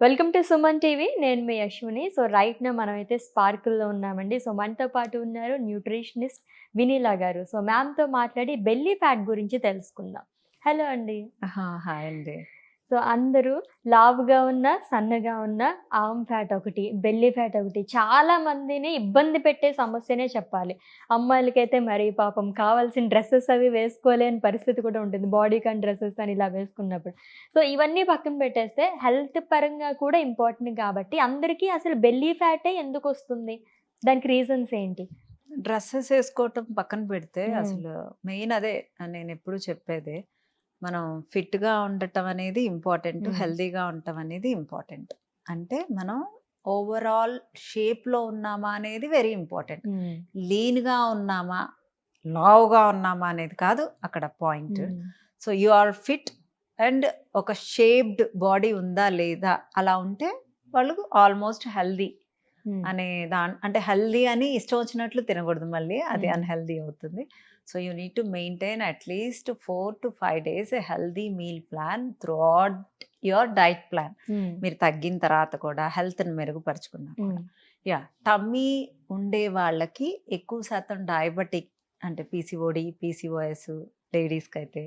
Welcome to Suman TV. నేను మీ Yashwini. So, right now మనమైతే స్పార్కిల్‌లో ఉన్నామండి. సో, మనతో పాటు ఉన్నారు న్యూట్రిషనిస్ట్ వినీలా గారు. సో, మ్యామ్‌తో మాట్లాడి బెల్లీ ఫ్యాట్ గురించి తెలుసుకుందాం. హలో అండి. ఆహా! హాయ్ అండి. సో, అందరూ లావుగా ఉన్నా, సన్నగా ఉన్నా ఆర్మ్ ఫ్యాట్ ఒకటి, బెల్లీ ఫ్యాట్ ఒకటి చాలా మందిని ఇబ్బంది పెట్టే సమస్యనే చెప్పాలి. అమ్మాయిలకైతే మరి పాపం కావాల్సిన డ్రెసెస్ అవి వేసుకోలేని పరిస్థితి కూడా ఉంటుంది. బాడీ కాన్ డ్రెసెస్ అని ఇలా వేసుకున్నప్పుడు. సో, ఇవన్నీ పక్కన పెట్టేస్తే హెల్త్ పరంగా కూడా ఇంపార్టెంట్ కాబట్టి అందరికీ అసలు బెల్లీ ఫ్యాటే ఎందుకొస్తుంది? దానికి రీజన్స్ ఏంటి? డ్రెసెస్ ఏసుకోవటం పక్కన పెడితే హ్మ్. అసలు మెయిన్ అదే నేనెప్పుడు చెప్పేదే. మనం ఫిట్‌గా ఉండటం అనేది ఇంపార్టెంట్. హ్మ్. హెల్తీగా ఉండటం అనేది ఇంపార్టెంట్. అంటే మనం ఓవరాల్ షేప్‌లో ఉన్నామా అనేది వెరీ ఇంపార్టెంట్. హ్మ్. లీన్‌గా ఉన్నామా, లావుగా ఉన్నామా అనేది కాదు అక్కడ point. Hmm. So, you are fit and ఒక షేప్డ్ బాడీ ఉందా లేదా అలా ఉంటే వాళ్ళు ఆల్మోస్ట్ హెల్తీ. హ్మ్. అనే అంటే హెల్తీ అని ఇష్టం వచ్చినట్లు తినకూడదు మళ్ళీ. అది హ్మ్. అన్‌హెల్తీ అవుతుంది. So, you need to maintain at least 4-5 days a healthy meal plan throughout your diet plan. హ్మ్. మీరు తగ్గిన తర్వాత కూడా హెల్త్‌ని మెరుగుపరుచుకున్నా హ్మ్. కూడా. యాహ్! టమ్మీ ఉండే వాళ్ళకి ఎక్కువ శాతం డయాబెటిక్ అంటే పీసీఓడీ, పీసీఓఎస్ లేడీస్‌కైతే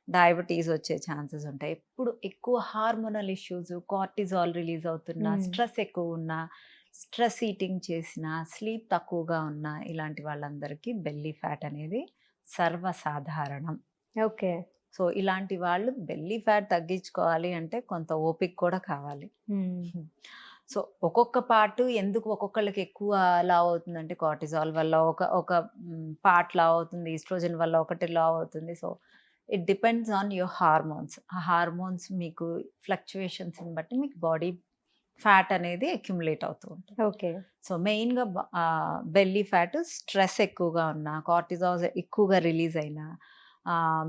డయాబెటీస్ వచ్చే ఛాన్సెస్ ఉంటాయి. ఎప్పుడు ఎక్కువ హార్మోనల్ ఇష్యూస్, కార్టిజాల్ రిలీజ్ అవుతున్నా, హ్మ్. స్ట్రెస్ ఎక్కువున్నా, స్ట్రెస్ ఈటింగ్ చేసిన, స్లీప్ తక్కువగా ఉన్న ఇలాంటి వాళ్ళందరికీ బెల్లీ ఫ్యాట్ అనేది సర్వసాధారణం. ఓకే. సో, ఇలాంటి వాళ్ళు బెల్లీ ఫ్యాట్ తగ్గించుకోవాలి అంటే కొంత ఓపిక కూడా కావాలి. హ్మ్. హ్మ్. సో, ఒక్కొక్క పార్ట్ ఎందుకు ఒక్కొక్కళ్ళకి ఎక్కువ లావు అవుతుందంటే కార్టిజాల్ వల్ల ఒక ఒక పార్ట్ లావు అవుతుంది. ఈస్ట్రోజన్ వల్ల ఒకటి లావు అవుతుంది. So, it depends on your hormones. ఆ హార్మోన్స్ మీకు ఫ్లక్చుయేషన్స్‌ని బట్టి మీకు బాడీ ఫ్యాట్ అనేది అక్యుములేట్ అవుతూ ఉంటుంది. ఓకే. సో, మెయిన్‌గా బెల్లీ ఫ్యాట్ స్ట్రెస్ ఎక్కువగా ఉన్నా, కార్టిజాల్ ఎక్కువగా రిలీజ్ అయినా,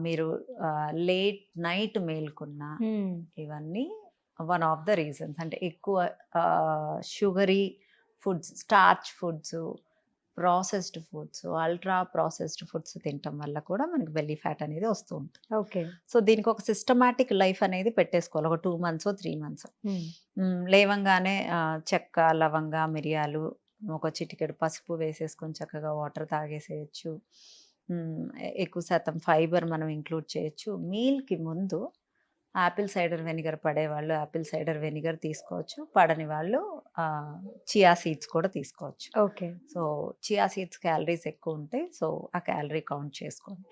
మీరు లేట్ నైట్ మేలుకున్నా, హ్మ్. ఇవన్నీ వన్ ఆఫ్ ద రీజన్స్. అంటే ఎక్కువ sugary foods, starch foods, processed foods, ultra processed foods తినటం వల్ల కూడా మనకి బెల్లీ ఫ్యాట్ అనేది వస్తూ ఉంటుంది. ఓకే. సో, దీనికి ఒక సిస్టమాటిక్ లైఫ్ అనేది పెట్టేసుకోవాలి. ఒక 2 మంత్సో, 3 మంత్సో. హ్మ్. లేవంగానే చెక్క, లవంగ, మిరియాలు, ఒక చిటికెడు పసుపు వేసేసుకొని చక్కగా వాటర్ తాగేసేయొచ్చు. ఎక్కువ శాతం ఫైబర్ మనం ఇంక్లూడ్ చేయొచ్చు. మీల్‌కి ముందు యాపిల్ సైడర్ వెనిగర్ పడేవాళ్ళు యాపిల్ సైడర్ వెనిగర్ తీసుకోవచ్చు. పడని వాళ్ళు చియా సీడ్స్ కూడా తీసుకోవచ్చు. Okay. So, chia seeds calories ఎక్కువుంటాయి. సో, ఆ క్యాలరీ కౌంట్ చేసుకోండి.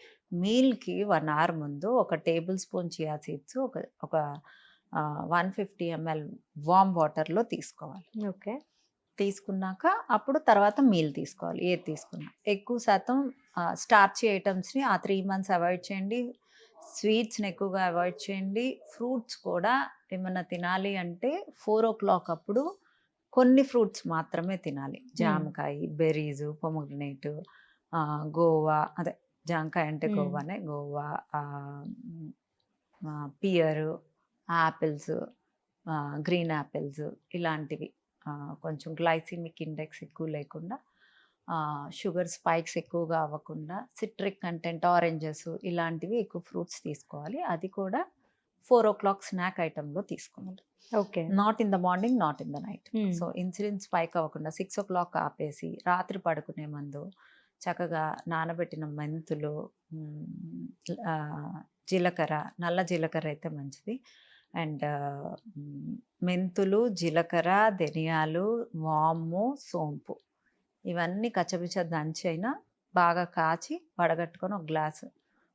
మీల్‌కి 1 అవర్ ముందు ఒక టేబుల్ స్పూన్ చియా సీడ్స్ ఒక ఒక 150 ఎంఎల్ వార్మ్ వాటర్‌లో తీసుకోవాలి. ఓకే. తీసుకున్నాక అప్పుడు తర్వాత మీల్ తీసుకోవాలి. ఏది తీసుకున్నా. ఎక్కువ శాతం స్టార్చీ ఐటెమ్స్‌ని ఆ 3 మంత్స్ అవాయిడ్ చేయండి. స్వీట్స్‌ని ఎక్కువగా అవాయిడ్ చేయండి. ఫ్రూట్స్ కూడా ఏమన్నా తినాలి అంటే 4:00 అప్పుడు కొన్ని ఫ్రూట్స్ మాత్రమే తినాలి. హ్మ్. జామకాయి, బెర్రీసు, పొమోగ్రనేటు, గోవా అదే జాంకాయ అంటే హ్మ్. గోవానే. Guava, pear, apples, green apples ఇలాంటివి. కొంచెం గ్లైసెమిక్ ఇండెక్స్ ఎక్కువ లేకుండా, షుగర్ స్పైక్స్ ఎక్కువగా అవ్వకుండా, సిట్రిక్ కంటెంట్ ఆరెంజెస్ ఇలాంటివి ఎక్కువ ఫ్రూట్స్ తీసుకోవాలి. అది కూడా 4:00 స్నాక్ ఐటెమ్‌లో తీసుకోవాలి. Okay. Not in the morning, not in the night. హ్మ్. సో, ఇన్సులిన్ స్పైక్ అవ్వకుండా 6:00 ఆపేసి, రాత్రి పడుకునే ముందు చక్కగా నానబెట్టిన మెంతులు, హ్మ్, జీలకర్ర, నల్ల జీలకర్ర అయితే మంచిది. అండ్ మెంతులు, జీలకర్ర, ధనియాలు, వాము, సోంపు ఇవన్నీ కచ్చపిచ్చ దంచైనా బాగా కాచి వడగట్టుకొని ఒక గ్లాసు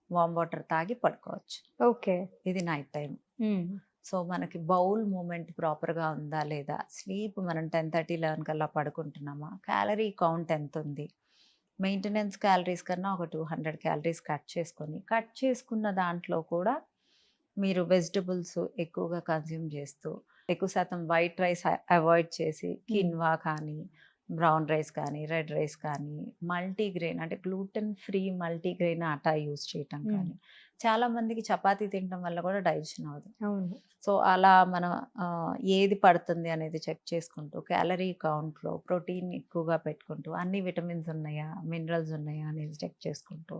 వార్మ్ వాటర్ తాగి పడుకోవచ్చు. ఓకే. ఇది నైట్ టైమ్. హ్మ్. సో, మనకి బౌల్ మూవ్‌మెంట్ ప్రాపర్‌గా ఉందా లేదా? స్లీప్ మనం 10:30, 11 కల్లా పడుకుంటున్నామా? క్యాలరీ కౌంట్ ఎంతుంది? మెయింటెనెన్స్ క్యాలరీస్ కన్నా ఒక 200 క్యాలరీస్ కట్ చేసుకున్న దాంట్లో కూడా మీరు వెజిటబుల్స్ ఎక్కువగా కన్జ్యూమ్ చేస్తూ, ఎక్కువ శాతం వైట్ రైస్ అవాయిడ్ చేసి, హ్మ్. కిన్వా కానీ, బ్రౌన్ రైస్ కానీ, రెడ్ రైస్ కానీ, మల్టీగ్రెయిన్ అంటే గ్లూటెన్ ఫ్రీ మల్టీగ్రెయిన్ ఆటా యూజ్ చేయటం హ్మ్. కానీ, చాలా మందికి చపాతీ తినటం వల్ల కూడా డైజెషన్ అవ్వదు. అవును. సో, అలా మనం ఏది పడుతుంది అనేది చెక్ చేసుకుంటూ, క్యాలరీ కౌంట్‌లో ప్రోటీన్ ఎక్కువగా పెట్టుకుంటూ, అన్ని విటమిన్స్ ఉన్నాయా, మినరల్స్ ఉన్నాయా అనేది చెక్ చేసుకుంటూ,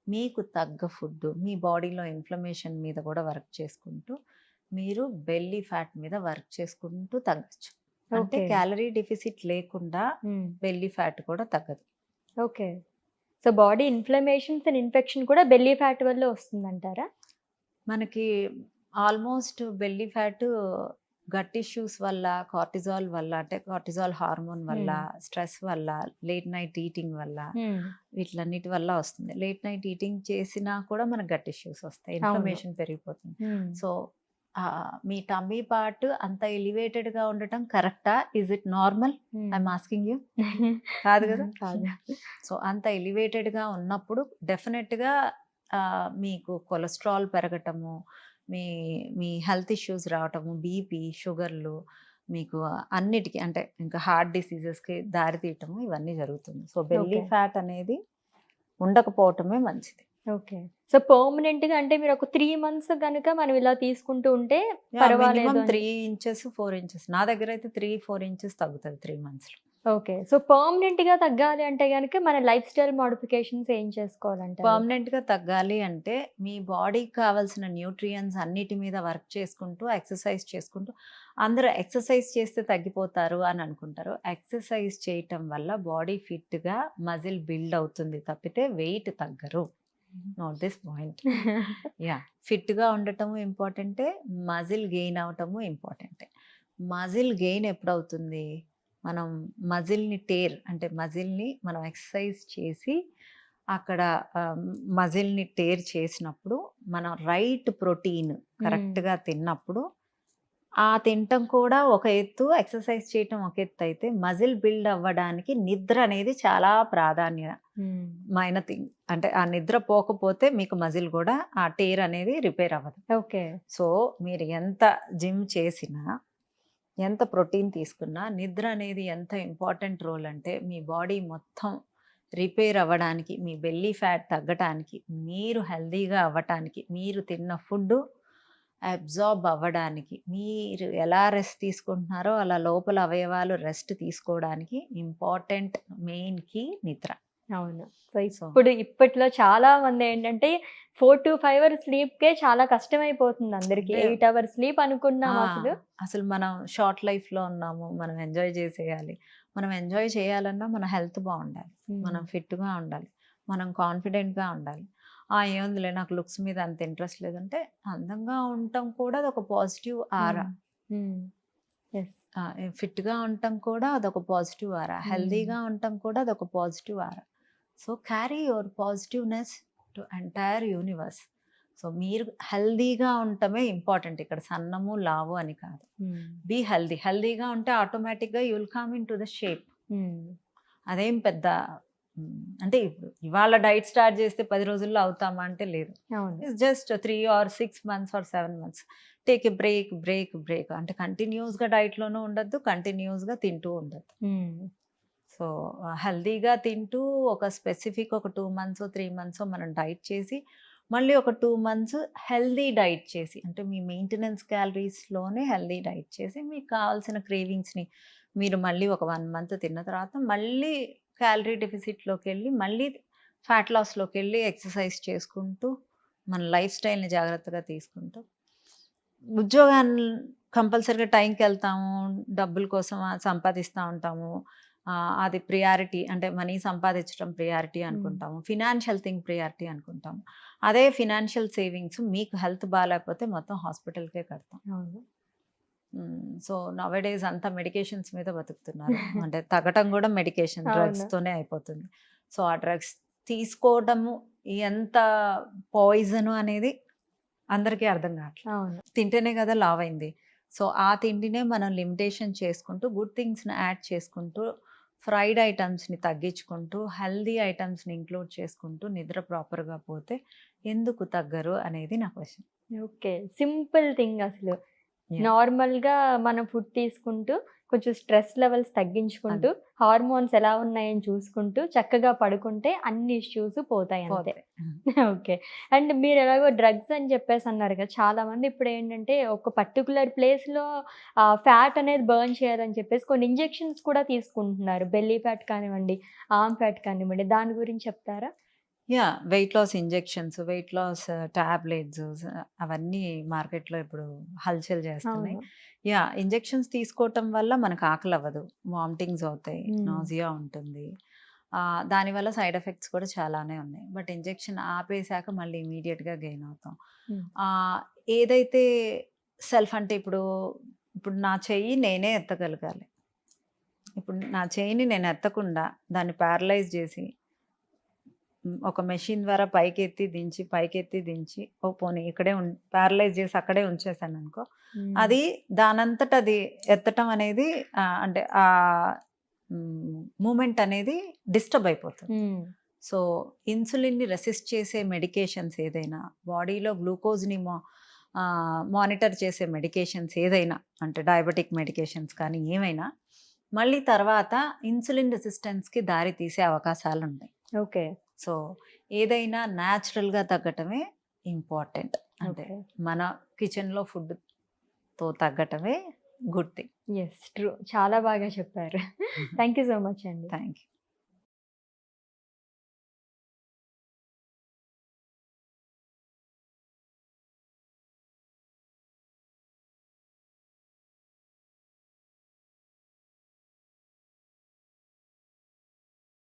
మీకు తగ్గ ఫుడ్డు, మీ బాడీలో ఇన్‌ఫ్లమేషన్ మీద కూడా వర్క్ చేసుకుంటూ, మీరు బెల్లీ ఫ్యాట్ మీద వర్క్ చేసుకుంటూ తగ్గొచ్చు. అంటే ఓకే. క్యాలరీ డెఫిసిట్ లేకుండా హ్మ్. బెల్లీ ఫ్యాట్ కూడా తగ్గదు. Okay. So, body inflammations and infection కూడా బెల్లీ ఫ్యాట్ వల్లే వస్తుందంటారా? మనకి almost belly fat gut issues వల్ల, కార్టిజాల్ వల్ల, అంటే కార్టిజాల్ హార్మోన్ వల్ల, హ్మ్. స్ట్రెస్ వల్ల, లేట్ నైట్ ఈటింగ్ వల్ల, హ్మ్. వీటిలన్నిటి వల్ల వస్తుంది. లేట్ నైట్ ఈటింగ్ చేసినా కూడా మనకు గట్ ఇష్యూస్ వస్తాయి. అవును. ఇన్ఫ్లమేషన్ పెరిగిపోతుంది. హ్మ్. సో, మీ టమ్మీ పార్ట్ అంత ఎలివేటెడ్‌గా ఉండటం కరెక్టా? Is it normal? ఐ హ్మ్. Am asking you. కాదు గదా! కాదు. సో, అంత ఎలివేటెడ్‌గా ఉన్నప్పుడు డెఫినెట్‌గా మీకు కొలెస్ట్రాల్ పెరగటము, మీ మీ హెల్త్ ఇష్యూస్ రావటము, బీపీ, షుగర్‌లు మీకు అన్నిటికి, అంటే ఇంకా హార్ట్ డిసీజెస్‌కి దారి తీయటము ఇవన్నీ జరుగుతుంది. So, belly okay. ఫ్యాట్ అనేది ఉండకపోవటమే మంచిది. ఓకే. సో, పర్మనెంట్‌గా అంటే మీరొక 3 మంత్స్ గనక మనం ఇలా తీసుకుంటూ ఉంటే పర్వాలేదు మినిమమ్ అని 3 ఇంచెస్, 4 ఇంచెస్. నా దగ్గరైతే 3, 4 ఇంచెస్ తగ్గుతది 3 మంత్స్‌లో. ఓకే. సో, పర్మనెంట్‌గా తగ్గాలి అంటే గనక మన లైఫ్ స్టైల్ మోడిఫికేషన్స్ ఏం చేసుకోవాలంటారు? పర్మనెంట్‌గా తగ్గాలి అంటే, మీ బాడీకి కావాల్సిన న్యూట్రియంట్స్ అన్నిటి మీద వర్క్ చేసుకుంటూ, ఎక్సర్సైజ్ చేసుకుంటూ, అందరూ ఎక్సర్సైజ్ చేస్తే తగ్గిపోతారు అని అనుకుంటారు. ఎక్సర్సైజ్ చేయటం వల్ల బాడీ ఫిట్‌గా మజిల్ బిల్డ్ అవుతుంది తప్పితే వెయిట్ తగ్గరు. Note this point. ఫిట్‌గా ఉండటము ఇంపార్టెంటే, మజిల్ గెయిన్ అవ్వటము ఇంపార్టెంటే. మజిల్ గెయిన్ ఎప్పుడవుతుంది? మనం అంటే మజిల్‌ని మనం ఎక్సర్సైజ్ చేసి అక్కడ మజిల్‌ని టేర్ చేసినప్పుడు, మనం రైట్ ప్రోటీన్ హ్మ్. కరెక్ట్‌గా తిన్నప్పుడు, ఆ తినటం కూడా ఒక ఎత్తు, ఎక్సర్సైజ్ చేయటం ఒక ఎత్తయితే, మజిల్ బిల్డ్ అవ్వడానికి నిద్ర అనేది చాలా హ్మ్. మైన థింగ్. అంటే ఆ నిద్ర పోకపోతే మీకు మజిల్ గూడా ఆ టేర్ అనేది రిపేర్ అవ్వదు. ఓకే. సో, మీరు ఎంత జిమ్ చేసినా, ఎంత ప్రోటీన్ తీసుకున్నా, నిద్ర అనేది ఎంత ఇంపార్టెంట్ రోల్ అంటే, మీ బాడీ మొత్తం రిపేర్ అవ్వడానికి, మీ బెల్లీ ఫ్యాట్ తగ్గటానికి, మీరు హెల్తీగా అవ్వటానికి, మీరు తిన్న ఫుడ్డు అబ్జార్బ్ అవ్వడానికి, మీరు ఎలా రెస్ట్ తీసుకుంటున్నారో అలా లోపల అవయవాలు రెస్ట్ తీసుకోవడానికి ఇంపార్టెంట్ మెయిన్ కీ నిద్ర. అవును. సో, ఇప్పట్లో చాలా మందేంటంటే 4-5 అవర్స్ స్లీప్‌కే చాలా కష్టమైపోతుంది అందరికి. అంటే 8 అవర్స్ స్లీప్ ఆ! అనుకున్నాం అసలు. అసలు మనం షార్ట్ లైఫ్‌లో ఉన్నాము. మనం ఎంజాయ్ చేసేయాలి. మనం ఎంజాయ్ చేయాలన్నా మన హెల్త్ బావుండాలి. హ్మ్. మనం ఫిట్‌గా ఉండాలి. మనం కాన్ఫిడెంట్‌గా ఉండాలి. ఏముందిలే నాకు లుక్స్ మీద అంత ఇంట్రెస్ట్ లేదంటే, అందంగా ఉండటం కూడా అదొక పాజిటివ్ ఆరా. హ్మ్. హ్మ్. యెస్. ఫిట్‌గా ఉండటం కూడా అదొక పాజిటివ్ ఆరా. హ్మ్. హెల్తీగా ఉండటం కూడా అదొక positive aura. So, carry your positiveness to entire universe. So, మీరు హెల్తీగా ఉండటమే ఇంపార్టెంట్ ఇక్కడ, సన్నము, లావు అని కాదు. హ్మ్. Be healthy. హెల్తీగా ఉంటే ఆటోమేటిక్‌గా you will come into the shape. Hmm. అదేం పెద్ద అంటే ఇప్పుడు ఇవాళ డైట్ స్టార్ట్ చేస్తే 10 రోజుల్లో అవుతామా అంటే లేదు. అవును. It's just 3 or 6 months or 7 months. Take a break. అంటే కంటిన్యూయస్‌గా డైట్‌లోనూ ఉండొద్దు. కంటిన్యూయస్‌గా తింటూ ఉండొద్దు. హ్మ్. సో, హెల్తీగా తింటూ ఒక స్పెసిఫిక్ ఒక 2 మంత్సో, 3 మంత్సో మనం డైట్ చేసి, మళ్ళీ ఒక 2 మంత్స్ హెల్తీ డైట్ చేసి, అంటే మీ మెయింటెనెన్స్ క్యాలరీస్‌లోనే హెల్తీ డైట్ చేసి, మీకు కావాల్సిన క్రేవింగ్స్‌ని మీరు మళ్ళీ ఒక 1 మంత్ తిన్న తర్వాత, మళ్ళీ క్యాలరీ డెఫిసిట్‌లోకెళ్ళి, మళ్ళీ ఫ్యాట్ లాస్‌లోకెళ్ళి ఎక్సర్సైజ్ చేసుకుంటూ, మన లైఫ్ స్టైల్‌ని జాగ్రత్తగా తీసుకుంటూ, ఉద్యోగాన్ని కంపల్సరీగా టైంకెళ్తాము. డబ్బుల కోసం సంపాదిస్తా ఉంటాము. అది ప్రియారిటీ, అంటే మనీ సంపాదించడం ప్రియారిటీ హ్మ్. అనుకుంటాము. ఫినాన్షియల్ థింగ్ ప్రియారిటీ అనుకుంటాము. అదే ఫినాన్షియల్ సేవింగ్స్ మీకు హెల్త్ బాలేకపోతే మొత్తం హాస్పిటల్‌కే కడతాం. అవును. సో, నౌఎడేస్ అంతా మెడికేషన్స్ మీద బతుకుతున్నారు. అంటే తగ్గటం గూడా మెడికేషన్, అవును. డ్రగ్స్‌తోనే అయిపోతుంది. సో, ఆ డ్రగ్స్ తీసుకోవడము ఎంత పాయిజను అనేది అందరికీ అర్థం గావట్లేదు. అవును. తింటేనే గదా లావైంది. సో, ఆ తిండినే మనం లిమిటేషన్ చేసుకుంటూ, గుడ్ థింగ్స్‌ని యాడ్ చేసుకుంటూ, ఫ్రైడ్ ఐటెమ్స్‌ని తగ్గించుకుంటూ, హెల్తీ ఐటెమ్స్‌ని ఇంక్లూడ్ చేసుకుంటూ, నిద్ర ప్రాపర్‌గా పోతే ఎందుకు తగ్గరు అనేది నా క్వెషన్. ఓకే. సింపుల్ థింగ్ అసలు. యాహ్! నార్మల్‌గా మనం ఫుడ్ తీసుకుంటూ, కొంచెం స్ట్రెస్ లెవెల్స్ తగ్గించుకుంటూ, అంతే. హార్మోన్స్ ఎలా ఉన్నాయని చూసుకుంటూ, చక్కగా పడుకుంటే అన్ని ఇష్యూస్ పోతాయి అంతే. పోతాయి. ఓకే. అండ్ మీరెలాగో డ్రగ్స్ అని చెప్పేసన్నారు కదా! చాలామంది ఇప్పుడేంటంటే ఒక పర్టిక్యులర్ ప్లేస్‌లో ఫ్యాట్ అనేది బర్న్ చేయాలని చెప్పేసి కొన్ని ఇంజెక్షన్స్ కూడా తీసుకుంటున్నారు. బెల్లీ ఫ్యాట్ కానివ్వండి, ఆర్మ్ ఫ్యాట్ కానివ్వండి. దాని గురించి చెప్తారా? Weight loss injections, weight loss tablets అవన్నీ మార్కెట్‌లో ఇప్పుడు హల్చల్ చేస్తున్నాయి. అవును. ఇంజెక్షన్స్ తీసుకోవటం వల్ల మనకు ఆకలవ్వదు. వామిటింగ్స్ అవుతాయి. హ్మ్. నాసియా ఉంటుంది. దానివల్ల సైడ్ ఎఫెక్ట్స్ కూడా చాలానే ఉన్నాయి. బట్ ఇంజెక్షన్ ఆపేసాక మళ్ళీ ఇమ్మీడియేట్‌గా గెయిన్ అవుతాం. హ్మ్. ఆహ్, ఏదైతే సెల్ఫ్ అంటే ఇప్పుడు నా చెయ్యి నేనే ఎత్తగలగాలి. ఇప్పుడు నా చెయ్యిని నేను ఎత్తకుండా దాన్ని ప్యారలైజ్ చేసి ఒక మెషిన్ ద్వారా పైకెత్తి దించి, పైకెత్తి దించి, ఓ పోనీ ఇక్కడే ప్యారలైజ్ చేసి అక్కడే ఉంచేసాననుకో, హ్మ్. అది దానంతట అది ఎత్తటం అనేది అంటే మూమెంట్ అనేది డిస్టర్బ్ అయిపోతుంది. హ్మ్. సో, ఇన్సులిన్‌ని రెసిస్ట్ చేసే మెడికేషన్స్ ఏదైనా, బాడీలో గ్లూకోజ్‌ని మానిటర్ చేసే మెడికేషన్స్ ఏదైనా, అంటే డయాబెటిక్ మెడికేషన్స్ కానీ ఏమైనా, మళ్ళీ తర్వాత ఇన్సులిన్ రెసిస్టెన్స్‌కి దారి తీసే అవకాశాలుంటాయి. ఓకే. సో, ఏదైనా న్యాచురల్‌గా తగ్గటమే ఇంపార్టెంట్. అంటే ఓకే. మన కిచెన్‌లో ఫుడ్‌తో తగ్గటమే గుడ్ థింగ్. యెస్. ట్రూ. చాలా బాగా చెప్పారు. థాంక్ యూ సో మచ్ అండి. Thank you.